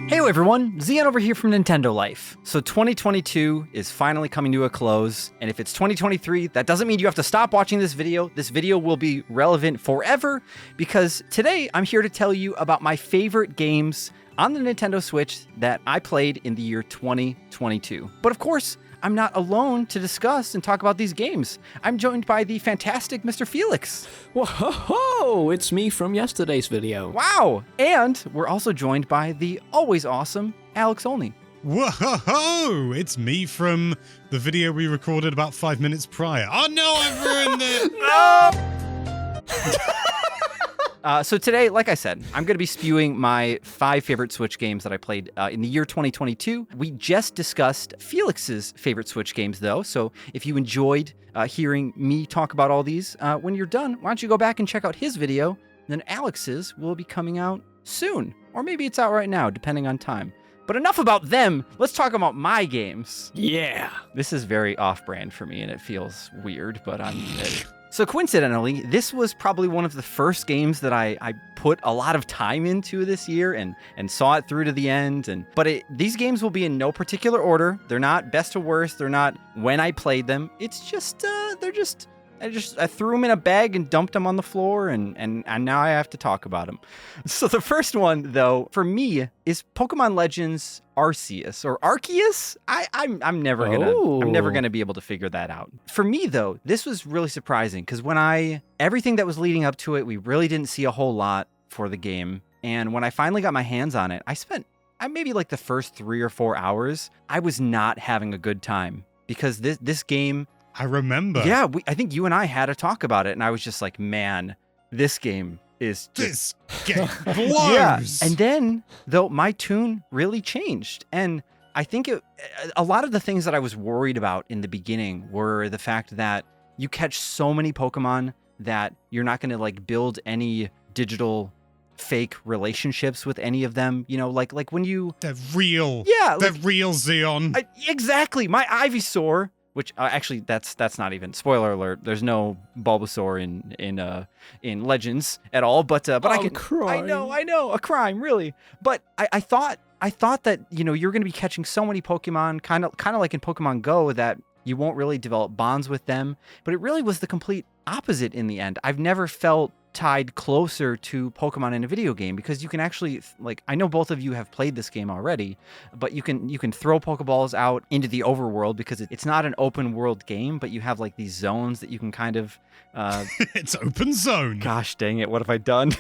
Hey everyone, Zion over here from Nintendo Life. So 2022 is finally coming to a close, and if it's 2023, that doesn't mean you have to stop watching this video. This video will be relevant forever, because today I'm here to tell you about my favorite games on the Nintendo Switch that I played in the year 2022. But of course, I'm not alone to discuss and talk about these games. I'm joined by the fantastic Mr. Felix. Whoa, it's me from yesterday's video. Wow! And we're also joined by the always awesome Alex Olney. Whoa! It's me from the video we recorded about 5 minutes prior. Oh no, I've ruined it! So today, like I said, I'm going to be spewing my 5 favorite Switch games that I played in the year 2022. We just discussed Felix's favorite Switch games, though, so if you enjoyed hearing me talk about all these, when you're done, why don't you go back and check out his video, then Alex's will be coming out soon. Or maybe it's out right now, depending on time. But enough about them, let's talk about my games. Yeah. This is very off-brand for me, and it feels weird, but I'm ready. So coincidentally, this was probably one of the first games that I put a lot of time into this year and saw it through to the end. But these games will be in no particular order. They're not best to worst. They're not when I played them. It's just, I threw them in a bag and dumped them on the floor, and now I have to talk about them. So the first one, though, for me, is Pokemon Legends Arceus or Arceus. I'm never gonna be able to figure that out. For me, though, this was really surprising because everything that was leading up to it, we really didn't see a whole lot for the game. And when I finally got my hands on it, I spent maybe like the first 3 or 4 hours. I was not having a good time because this game. I remember. Yeah, I think you and I had a talk about it, and I was just like, man, this game is just... This game blows! Yeah, and then, though, my tune really changed, and I think a lot of the things that I was worried about in the beginning were the fact that you catch so many Pokemon that you're not going to, like, build any digital fake relationships with any of them, you know, like when you... They're real. Yeah. They're real, Xeon. Exactly, my Ivysaur... Which actually, that's not even spoiler alert. There's no Bulbasaur in Legends at all. But I can. Crime. I know, a crime, really. But I thought that you're going to be catching so many Pokemon, kind of like in Pokemon Go, that you won't really develop bonds with them. But it really was the complete opposite in the end. I've never felt tied closer to Pokemon in a video game because you can actually, like, I know both of you have played this game already, but you can throw Pokeballs out into the overworld because it's not an open world game, but you have like these zones that you can kind of it's open zone. Gosh dang it, what have I done?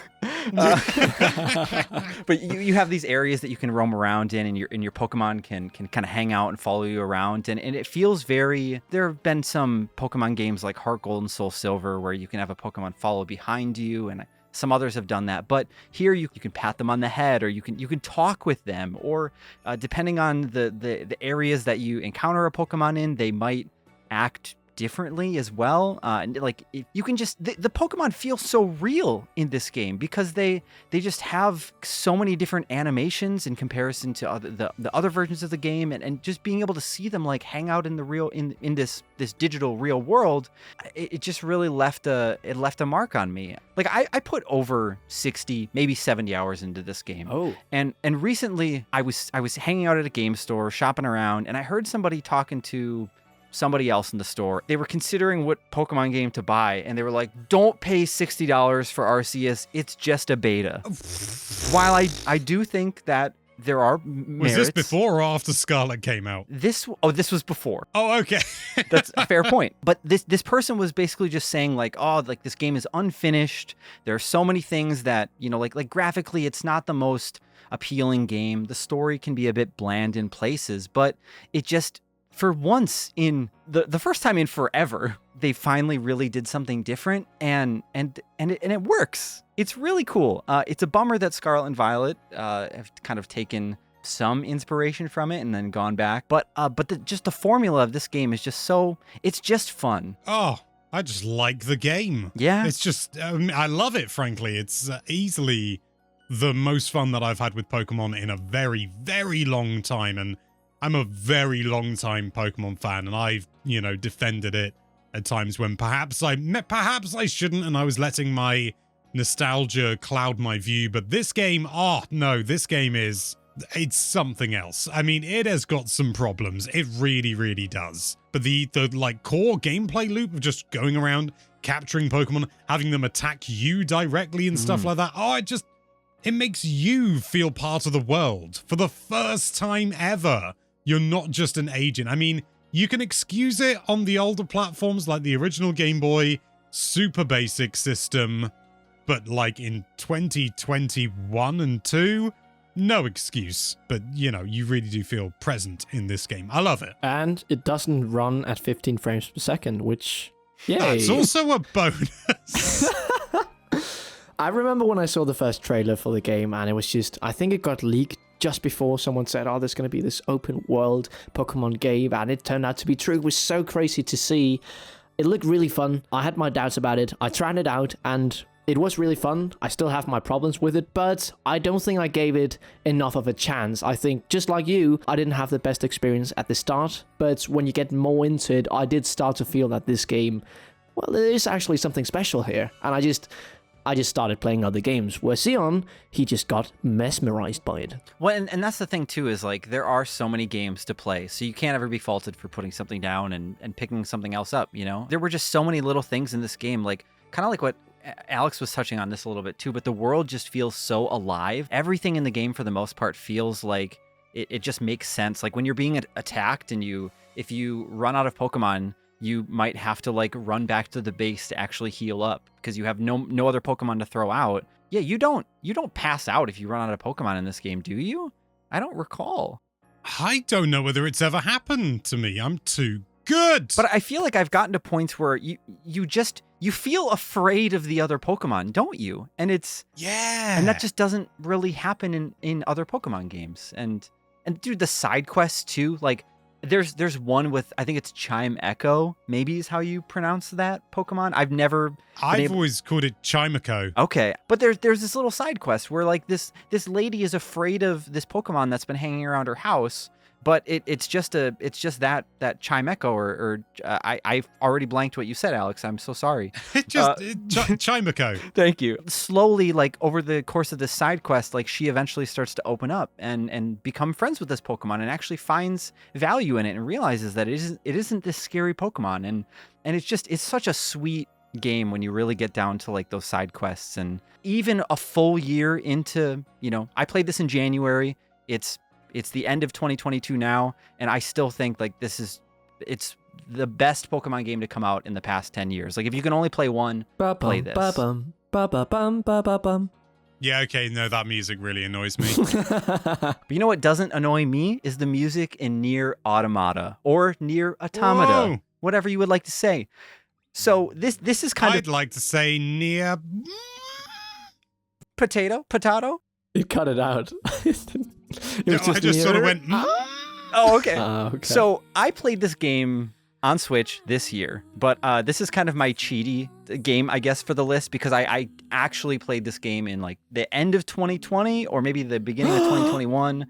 But you have these areas that you can roam around in, and your Pokemon can kind of hang out and follow you around, and it feels very... There have been some Pokemon games like Heart Gold and Soul Silver where you can have a Pokemon follow behind you, and some others have done that. But here you can pat them on the head, or you can talk with them, or depending on the areas that you encounter a Pokemon in, they might act differently as well. And like you can just the Pokemon feel so real in this game because they just have so many different animations in comparison to the other versions of the game, and just being able to see them like hang out in the real in this digital real world, it just really left a mark on me. Like I put over 60, maybe 70 hours into this game. Oh. And recently I was hanging out at a game store shopping around, and I heard somebody talking to somebody else in the store. They were considering what Pokemon game to buy, and they were like, don't pay $60 for Arceus, it's just a beta. While I do think that there are merits... Was this before or after Scarlet came out? This was before. Oh, okay. That's a fair point. But this person was basically just saying like, oh, like this game is unfinished. There are so many things that, like graphically, it's not the most appealing game. The story can be a bit bland in places, but it just... For once in the first time in forever, they finally really did something different, and it works. It's really cool. It's a bummer that Scarlet and Violet have kind of taken some inspiration from it and then gone back. But just the formula of this game is just it's just fun. Oh, I just like the game. Yeah. It's just, I love it, frankly. It's easily the most fun that I've had with Pokemon in a very, very long time, and I'm a very long time Pokemon fan, and I've, defended it at times when perhaps I shouldn't, and I was letting my nostalgia cloud my view. But this game, this game is it's something else. I mean, it has got some problems. It really, really does. But the like core gameplay loop of just going around, capturing Pokemon, having them attack you directly and stuff like that. Oh, it makes you feel part of the world. For the first time ever, you're not just an agent. I mean, you can excuse it on the older platforms like the original Game Boy, super basic system, but like in 2021 and 2, no excuse. But, you know, you really do feel present in this game. I love it. And it doesn't run at 15 frames per second, which, yay. That's also a bonus. I remember when I saw the first trailer for the game, and it was just, I think it got leaked just before someone said, oh, there's going to be this open world Pokemon game, and it turned out to be true. It was so crazy to see. It looked really fun. I had my doubts about it. I tried it out, and it was really fun. I still have my problems with it, but I don't think I gave it enough of a chance. I think, just like you, I didn't have the best experience at the start, but when you get more into it, I did start to feel that this game, well, there is actually something special here, and I just started playing other games, where Sion, he just got mesmerized by it. Well, and that's the thing, too, is like there are so many games to play, so you can't ever be faulted for putting something down and picking something else up, you know? There were just so many little things in this game, like kind of like what Alex was touching on this a little bit, too, but the world just feels so alive. Everything in the game, for the most part, feels like it just makes sense. Like when you're being attacked and if you run out of Pokemon, you might have to like run back to the base to actually heal up because you have no other Pokemon to throw out. Yeah, you don't pass out if you run out of Pokemon in this game, do you? I don't recall. I don't know whether it's ever happened to me. I'm too good. But I feel like I've gotten to points where you feel afraid of the other Pokemon, don't you? And and that just doesn't really happen in other Pokemon games. And dude, the side quests too, like there's one with, I think it's Chime Echo, maybe is how you pronounce that Pokemon. I've always called it Chimeco. Okay, but there's this little side quest where like this lady is afraid of this Pokemon that's been hanging around her house, but it's just that Chime Echo I've already blanked what you said, Alex. I'm so sorry. Chimeco. Thank you. Slowly, like over the course of this side quest, like she eventually starts to open up and become friends with this Pokemon and actually finds value in it and realizes that it isn't this scary Pokemon, and it's such a sweet game when you really get down to like those side quests. And even a full year into, I played this in January. It's the end of 2022 now, and I still think like it's the best Pokemon game to come out in the past 10 years. Like if you can only play one, play this. Yeah, okay, no, that music really annoys me. But you know what doesn't annoy me is the music in Nier Automata or Nier Automata, Whoa. whatever you would like to say. So this is kind I'd like to say Nier potato. You cut it out. I just sort of went. Oh, okay. Okay. So I played this game on Switch this year, but this is kind of my cheaty game, I guess, for the list, because I actually played this game in like the end of 2020 or maybe the beginning of 2021.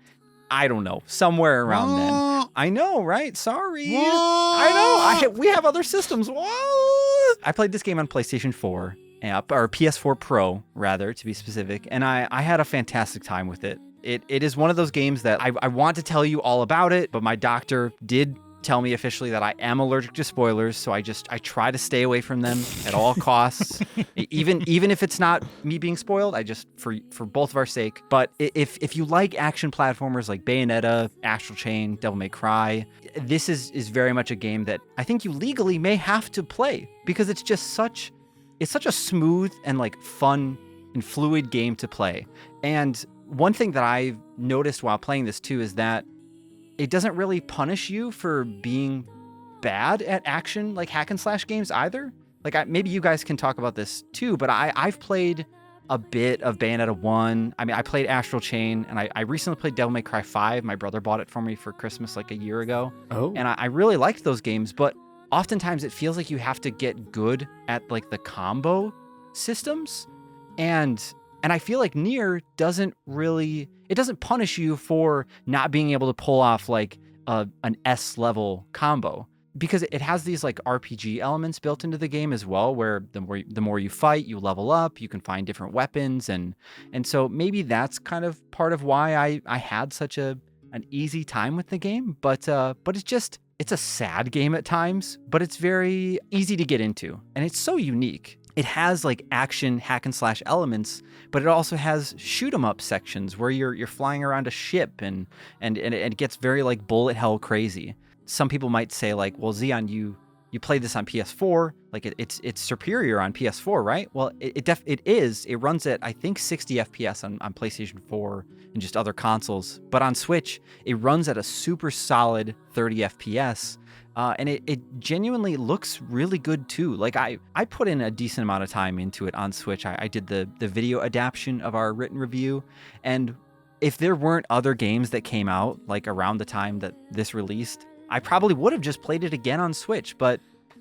I don't know, somewhere around then. I know, right? Sorry. What? I know. We have other systems. What? I played this game on PlayStation 4, or PS4 Pro, rather, to be specific, and I had a fantastic time with it. It is one of those games that I want to tell you all about it, but my doctor did tell me officially that I am allergic to spoilers, so I try to stay away from them at all costs. even if it's not me being spoiled, I just for both of our sake. But if you like action platformers like Bayonetta, Astral Chain, Devil May Cry, this is very much a game that I think you legally may have to play, because it's such a smooth and like fun and fluid game to play. And one thing that I've noticed while playing this too is that it doesn't really punish you for being bad at action, like hack and slash games either. Like maybe you guys can talk about this too, but I've played a bit of Bayonetta 1. I mean, I played Astral Chain, and I recently played Devil May Cry 5. My brother bought it for me for Christmas like a year ago. Oh. And I really liked those games, but oftentimes it feels like you have to get good at like the combo systems. And I feel like Nier doesn't punish you for not being able to pull off like an S level combo. because it has these like RPG elements built into the game as well, where the more you fight, you level up, you can find different weapons, and so maybe that's kind of part of why I had such an easy time with the game. But it's a sad game at times, but it's very easy to get into, and it's so unique. It has like action hack and slash elements, but it also has shoot 'em up sections where you're flying around a ship, and it gets very like bullet hell crazy. Some people might say like, well, Xeon, you played this on PS4, like it's superior on PS4, right? Well, it is. It runs at, I think, 60 FPS on PlayStation 4 and just other consoles. But on Switch, it runs at a super solid 30 FPS. And it genuinely looks really good too. Like I put in a decent amount of time into it on Switch. I did the video adaptation of our written review, and if there weren't other games that came out like around the time that this released, I probably would have just played it again on Switch. But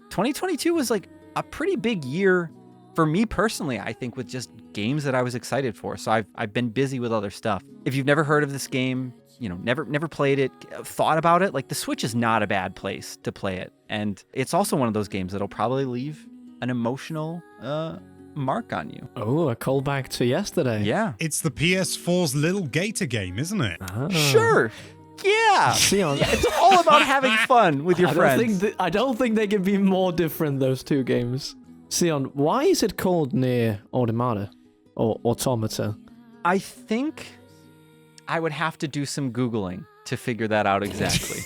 2022 was like a pretty big year for me personally, I think, with just games that I was excited for. So I've been busy with other stuff. If you've never heard of this game, never played it, thought about it, like the Switch is not a bad place to play it. And it's also one of those games that'll probably leave an emotional mark on you. Oh, a callback to yesterday. Yeah. It's the PS4's little gator game, isn't it? Ah. Sure. Yeah. Sion. Yeah, it's all about having fun with your friends. I don't think they can be more different, those two games. Sion, why is it called Nier Automata? Or Automata? I think I would have to do some Googling to figure that out exactly.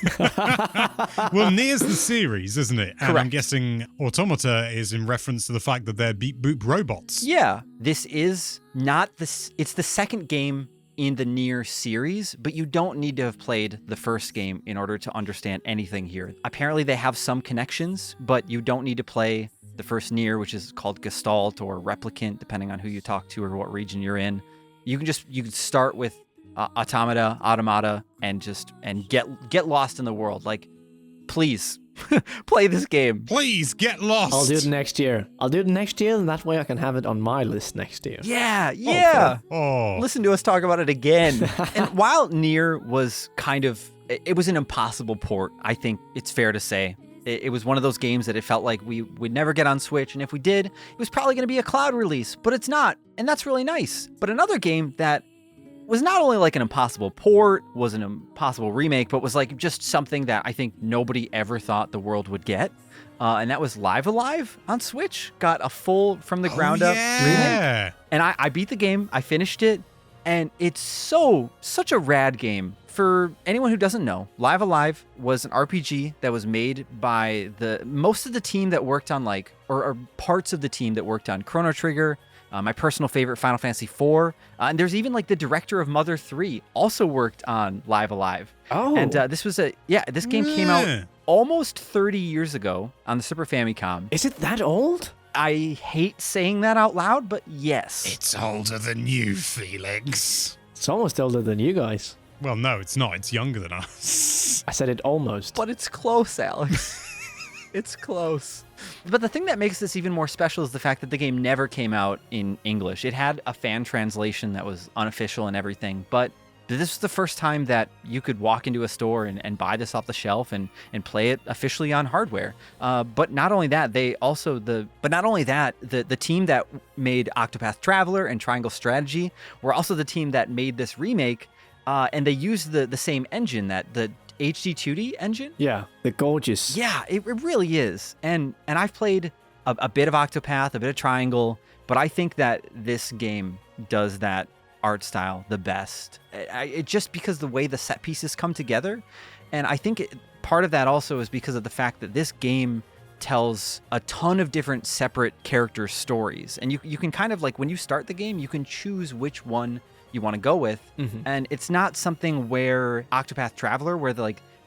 Well, Nier's the series, isn't it? And I'm Correct. guessing Automata is in reference to the fact that they're beep boop robots. Yeah. This is not it's the second game in the Nier series, but you don't need to have played the first game in order to understand anything here. Apparently they have some connections, but you don't need to play the first Nier, which is called Gestalt or Replicant, depending on who you talk to or what region you're in. You can start with Automata, and get lost in the world. Like, please play this game. Please get lost. I'll do it next year. And that way I can have it on my list next year. Yeah. Oh. Listen to us talk about it again. And while Nier was it was an impossible port, I think it's fair to say. It was one of those games that it felt like we would never get on Switch, and if we did, it was probably going to be a cloud release, but it's not, and that's really nice. But another game that was not only like an impossible port, was an impossible remake, but was like just something that I think nobody ever thought the world would get, and that was Live Alive on Switch. Got a full from the ground up remake, and I beat the game, I finished it, and it's such a rad game. For anyone who doesn't know, Live Alive was an RPG that was made by most of the team that worked on or parts of the team that worked on Chrono Trigger, my personal favorite, Final Fantasy IV, and there's even like the director of Mother 3 also worked on Live Alive. Oh. And this game came out almost 30 years ago on the Super Famicom. Is it that old? I hate saying that out loud, but yes. It's older than you, Felix. It's almost older than you guys. Well, no, it's not. It's younger than us. I said it almost. But it's close, Alex. It's close. But the thing that makes this even more special is the fact that the game never came out in English. It had a fan translation that was unofficial and everything, but this was the first time that you could walk into a store and buy this off the shelf and play it officially on hardware. But not only that, the team that made Octopath Traveler and Triangle Strategy were also the team that made this remake, and they used the same engine, the HD 2D engine. Yeah, they're gorgeous. Yeah, it really is. And I've played a bit of Octopath, a bit of Triangle, but I think that this game does that art style the best. It just because the way the set pieces come together, and I think part of that also is because of the fact that this game tells a ton of different separate character stories, and you can kind of like, when you start the game, you can choose which one you want to go with. Mm-hmm. And it's not something where Octopath Traveler, where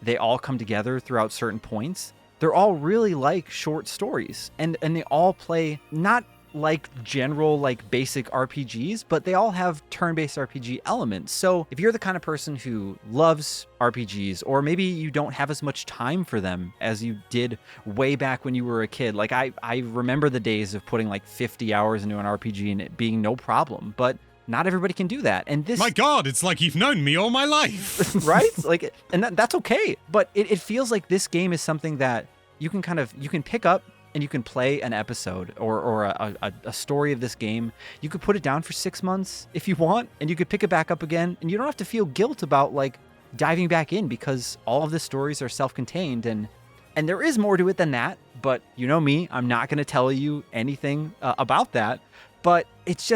they all come together throughout certain points. They're all really like short stories, and they all play not like general like basic RPGs, but they all have turn-based RPG elements. So if you're the kind of person who loves RPGs, or maybe you don't have as much time for them as you did way back when you were a kid, like I remember the days of putting like 50 hours into an RPG and it being no problem, but not everybody can do that. And this, My God, it's like you've known me all my life. right? Like, and that's okay. But it feels like this game is something that you can pick up and you can play an episode or a story of this game. You could put it down for 6 months if you want, and you could pick it back up again, and you don't have to feel guilt about like diving back in, because all of the stories are self-contained, and there is more to it than that. But you know me, I'm not going to tell you anything about that. But it's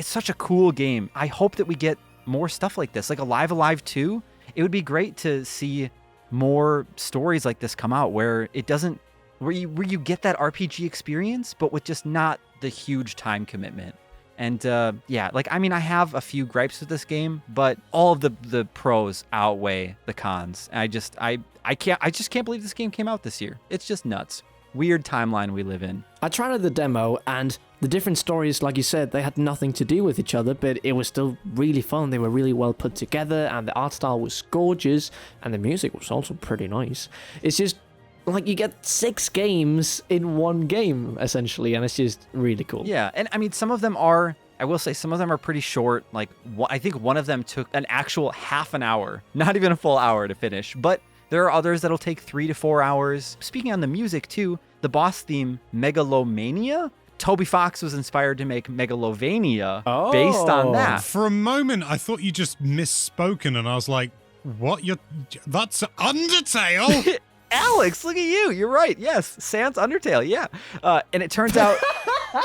such a cool game. I hope that we get more stuff like this, like Live Alive 2. It would be great to see more stories like this come out where you get that RPG experience, but with just not the huge time commitment. And I have a few gripes with this game, but all of the pros outweigh the cons. I just can't believe this game came out this year. It's just nuts. Weird timeline we live in. I tried out the demo, and the different stories, like you said, they had nothing to do with each other, but it was still really fun. They were really well put together, and the art style was gorgeous, and the music was also pretty nice. It's just like you get 6 games in one game, essentially, and it's just really cool. Yeah, and I mean, some of them are pretty short. Like, I think one of them took an actual half an hour, not even a full hour to finish, but there are others that'll take 3 to 4 hours. Speaking on the music too, the boss theme, Megalomania, Toby Fox was inspired to make Megalovania based on that. For a moment, I thought you just misspoken, and I was like, what? That's Undertale? Alex, look at you. You're right. Yes, Sans Undertale. Yeah. And it turns out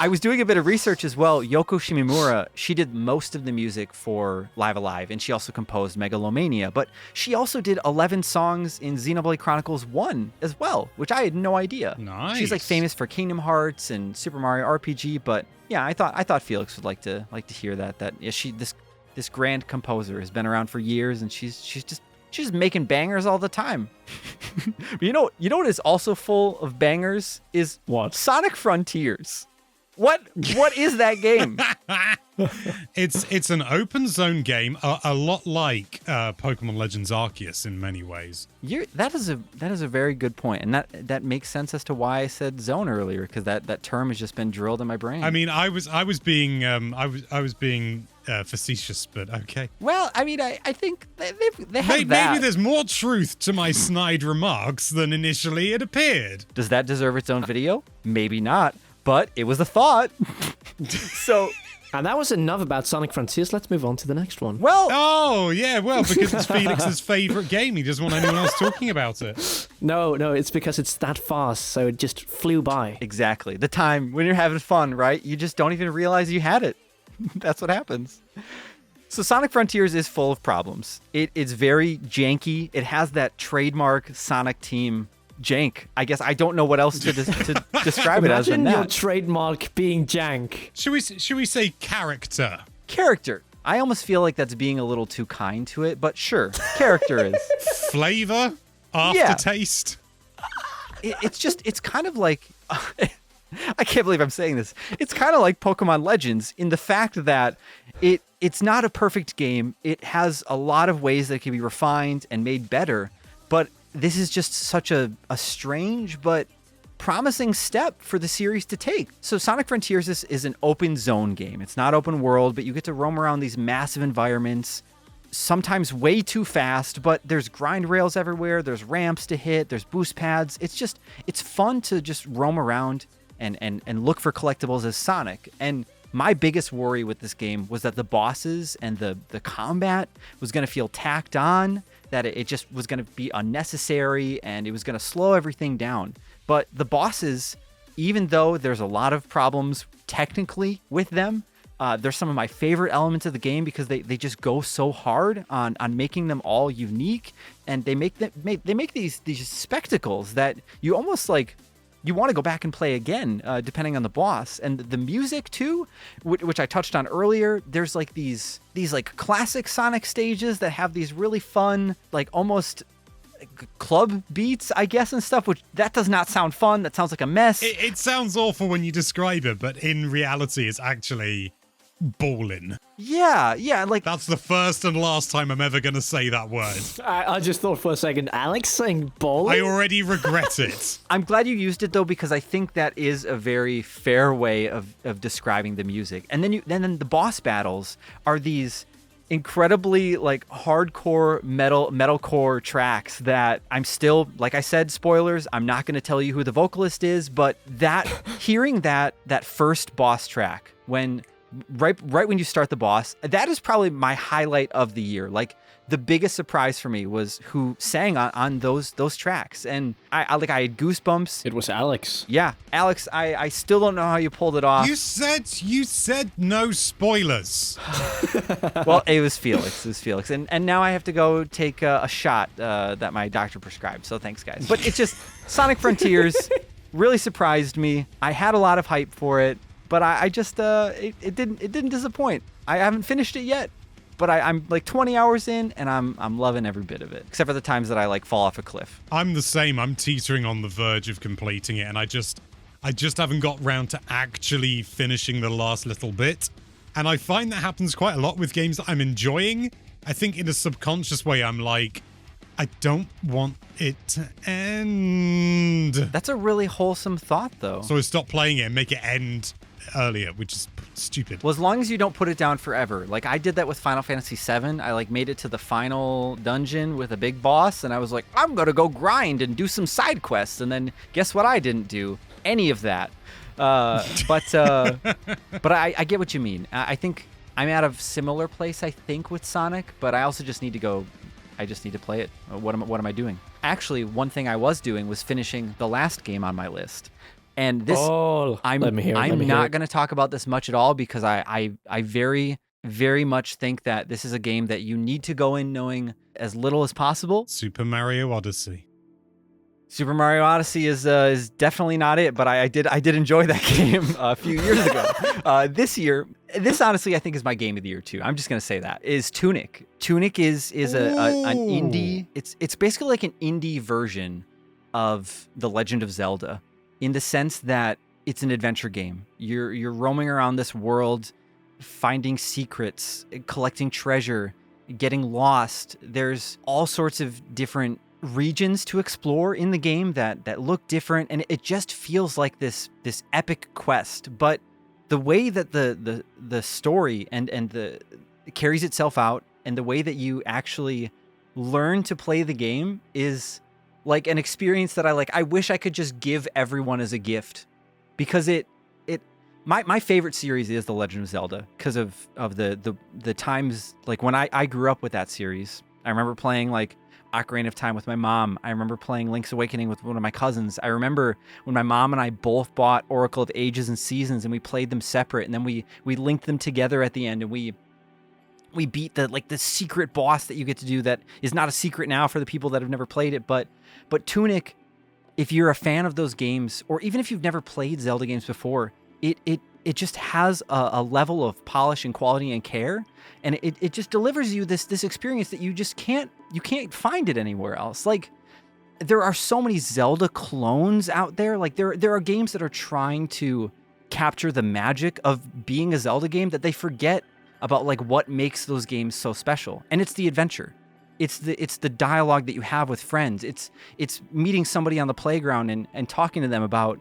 I was doing a bit of research as well. Yoko Shimomura, she did most of the music for Live Alive, and she also composed Megalomania. But she also did 11 songs in Xenoblade Chronicles 1 as well, which I had no idea. Nice. She's like famous for Kingdom Hearts and Super Mario RPG. But yeah, I thought Felix would like to hear that. That this grand composer has been around for years, and she's just making bangers all the time. But you know what is also full of bangers is what? Sonic Frontiers. What is that game? It's an open zone game, a lot like Pokemon Legends Arceus in many ways. That is a very good point, and that makes sense as to why I said zone earlier, because that term has just been drilled in my brain. I mean, I was being facetious, but okay. Well, I mean, I think they have that. Maybe there's more truth to my snide remarks than initially it appeared. Does that deserve its own video? Maybe not, but it was a thought. So. And that was enough about Sonic Frontiers. Let's move on to the next one. Well, because it's Felix's favorite game. He doesn't want anyone else talking about it. No, it's because it's that fast, so it just flew by. Exactly. The time when you're having fun, right? You just don't even realize you had it. That's what happens. So Sonic Frontiers is full of problems. It's very janky. It has that trademark Sonic Team jank. I guess I don't know what else to describe it as than that. Imagine your trademark being jank. Should we say character? Character. I almost feel like that's being a little too kind to it, but sure, character is. Flavor? Aftertaste? Yeah. It's kind of like... I can't believe I'm saying this. It's kind of like Pokemon Legends in the fact that it's not a perfect game. It has a lot of ways that it can be refined and made better, but this is just such a strange but promising step for the series to take. So Sonic Frontiers is an open zone game. It's not open world, but you get to roam around these massive environments, sometimes way too fast, but there's grind rails everywhere, there's ramps to hit, there's boost pads. It's fun to just roam around and look for collectibles as Sonic. And my biggest worry with this game was that the bosses and the combat was going to feel tacked on, that it just was going to be unnecessary, and it was going to slow everything down. But the bosses, even though there's a lot of problems technically with them, they're some of my favorite elements of the game because they just go so hard on making them all unique, and they make these spectacles that you almost like you want to go back and play again, depending on the boss. And the music too, which I touched on earlier, there's like these like classic Sonic stages that have these really fun, like almost club beats, I guess, and stuff, which that does not sound fun. That sounds like a mess. It sounds awful when you describe it, but in reality, it's actually ballin'. Yeah, like that's the first and last time I'm ever gonna say that word. I just thought for a second, Alex saying ballin'? I already regret it. I'm glad you used it though, because I think that is a very fair way of describing the music. And then the boss battles are these incredibly like hardcore metalcore tracks that I'm still, like I said, spoilers, I'm not going to tell you who the vocalist is, but that hearing that first boss track when right when you start the boss, that is probably my highlight of the year. Like the biggest surprise for me was who sang on those tracks, and I had goosebumps. It was Alex. Yeah, Alex, I still don't know how you pulled it off. You said no spoilers. Well, it was Felix, and now I have to go take a shot that my doctor prescribed. So thanks, guys. But it's just Sonic Frontiers really surprised me. I had a lot of hype for it, but I just it didn't disappoint. I haven't finished it yet, but I'm like 20 hours in, and I'm loving every bit of it, except for the times that I like fall off a cliff. I'm the same. I'm teetering on the verge of completing it, and I just haven't got round to actually finishing the last little bit. And I find that happens quite a lot with games that I'm enjoying. I think in a subconscious way, I'm like, I don't want it to end. That's a really wholesome thought, though. So I stop playing it and make it end earlier, which is stupid. Well, as long as you don't put it down forever. Like I did that with Final Fantasy VII. I like made it to the final dungeon with a big boss, and I was like, I'm gonna go grind and do some side quests. And then guess what? I didn't do any of that. But I get what you mean. I think I'm at a similar place, I think, with Sonic, but I also just need to go. I just need to play it. What am I doing? Actually, one thing I was doing was finishing the last game on my list. And this, I'm not going to talk about this much at all because I very, very much think that this is a game that you need to go in knowing as little as possible. Super Mario Odyssey. Super Mario Odyssey is definitely not it, but I did enjoy that game a few years ago. This year, this honestly I think is my game of the year too. I'm just gonna say that is Tunic. Tunic is an indie. It's basically like an indie version of The Legend of Zelda, in the sense that it's an adventure game. You're roaming around this world, finding secrets, collecting treasure, getting lost. There's all sorts of different regions to explore in the game that look different, and it just feels like this epic quest. But the way that the story and the it carries itself out, and the way that you actually learn to play the game is like an experience that I wish I could just give everyone as a gift, because my favorite series is The Legend of Zelda because of the times like when I grew up with that series. I remember playing like Ocarina of Time with my mom. I remember playing Link's Awakening with one of my cousins. I remember when my mom and I both bought Oracle of Ages and Seasons, and we played them separate, and then we linked them together at the end, and we beat the secret boss that you get to do that is not a secret now for the people that have never played it. But Tunic, if you're a fan of those games, or even if you've never played Zelda games before, it just has a level of polish and quality and care, and it just delivers you this experience that you can't find it anywhere else. Like, there are so many Zelda clones out there. Like there are games that are trying to capture the magic of being a Zelda game that they forget about, like what makes those games so special. And it's the adventure. It's the dialogue that you have with friends. It's meeting somebody on the playground and talking to them about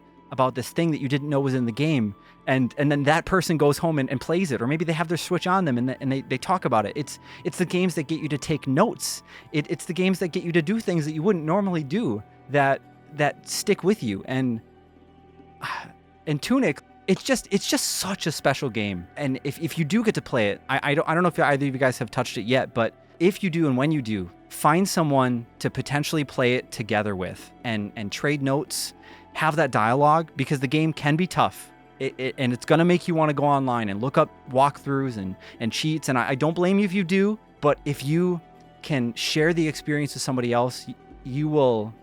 this thing that you didn't know was in the game. And then that person goes home and plays it, or maybe they have their Switch on them and they talk about it. It's the games that get you to take notes. It's the games that get you to do things that you wouldn't normally do that stick with you. And Tunic, it's just such a special game. And if you do get to play it, I don't know if either of you guys have touched it yet, but if you do, and when you do, find someone to potentially play it together with and trade notes, have that dialogue, because the game can be tough. And it's going to make you want to go online and look up walkthroughs and cheats. And I don't blame you if you do, but if you can share the experience with somebody else, you will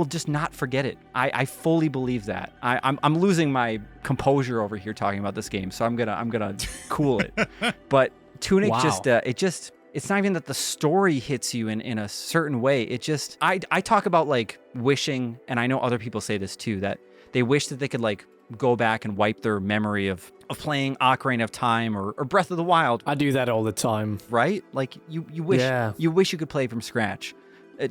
just not forget it. I fully believe that. I'm losing my composure over here talking about this game, so I'm gonna cool it. But Tunic, wow. It's not even that the story hits you in a certain way. I talk about like wishing, and I know other people say this too, that they wish that they could like go back and wipe their memory of playing Ocarina of Time or Breath of the Wild. I do that all the time. Right? Like you wish you could play from scratch.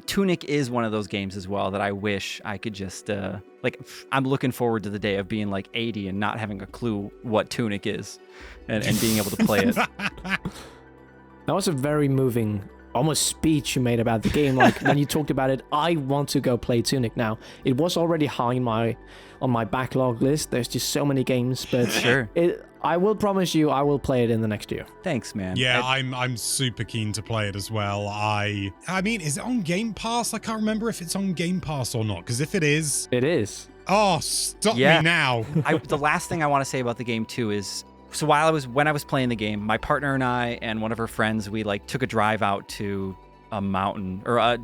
Tunic is one of those games as well that I wish I could just I'm looking forward to the day of being like 80 and not having a clue what Tunic is and being able to play it. That was a very moving, almost speech you made about the game. Like when you talked about it, I want to go play Tunic now. It was already high on my backlog list. There's just so many games, but Sure. I will promise you, I will play it in the next year. Thanks, man. Yeah, I'm super keen to play it as well. I mean, is it on Game Pass? I can't remember if it's on Game Pass or not, because if it is, It is. oh, stop Yeah. me now. The last thing I want to say about the game too is, so when I was playing the game, my partner and I and one of her friends, we like took a drive out to a mountain or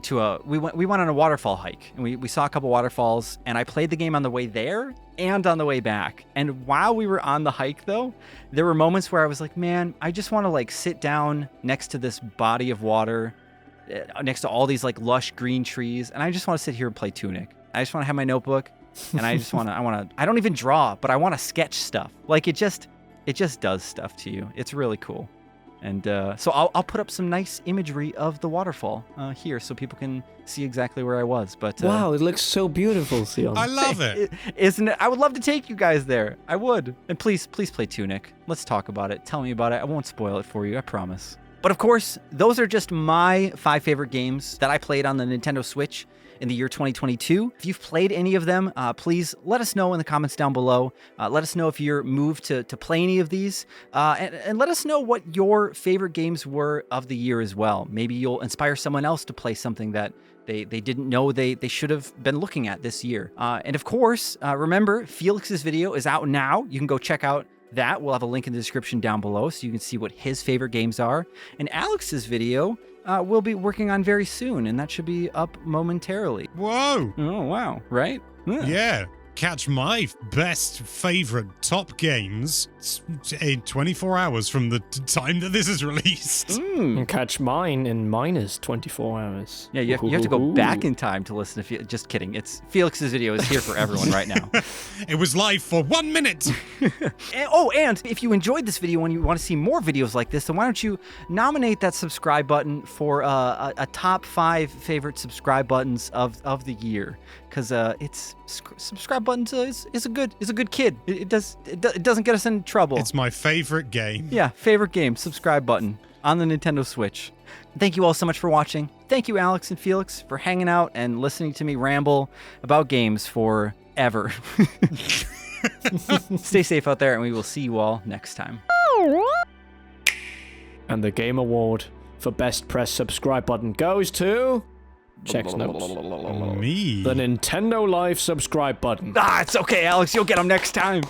we went on a waterfall hike, and we saw a couple waterfalls, and I played the game on the way there and on the way back. And while we were on the hike though, there were moments where I was like, man, I just want to like sit down next to this body of water, next to all these like lush green trees, and I just want to sit here and play Tunic. I just want to have my notebook, and I don't even draw, but I want to sketch stuff. Like it just does stuff to you. It's really cool. And so I'll put up some nice imagery of the waterfall here so people can see exactly where I was. But Wow, it looks so beautiful, Sion. I love it. Isn't it? I would love to take you guys there. I would. And please play Tunic. Let's talk about it. Tell me about it. I won't spoil it for you. I promise. But of course, those are just my 5 favorite games that I played on the Nintendo Switch in the year 2022. If you've played any of them, please let us know in the comments down below. Let us know if you're moved to play any of these. And let us know what your favorite games were of the year as well. Maybe you'll inspire someone else to play something that they didn't know they should have been looking at this year. And of course, remember, Felix's video is out now. You can go check out that. We'll have a link in the description down below so you can see what his favorite games are. And Alex's video we'll be working on very soon, and that should be up momentarily. Whoa. Oh, wow. Right? Yeah. Catch my best favorite top games in 24 hours from the time that this is released. And catch mine in minus 24 hours. Yeah, you have to go back in time to listen to just kidding. It's Felix's video is here for everyone right now. It was live for 1 minute. And if you enjoyed this video and you want to see more videos like this, then why don't you nominate that subscribe button for a top 5 favorite subscribe buttons of the year? Because it's subscribe buttons is a good kid. It doesn't get us in trouble. It's my favorite game. Yeah, favorite game, subscribe button on the Nintendo Switch. Thank you all so much for watching. Thank you, Alex and Felix, for hanging out and listening to me ramble about games forever. Stay safe out there, and we will see you all next time. And the Game Award for Best Press Subscribe Button goes to... Checks notes. Me. The Nintendo Live subscribe button. It's okay, Alex. You'll get them next time.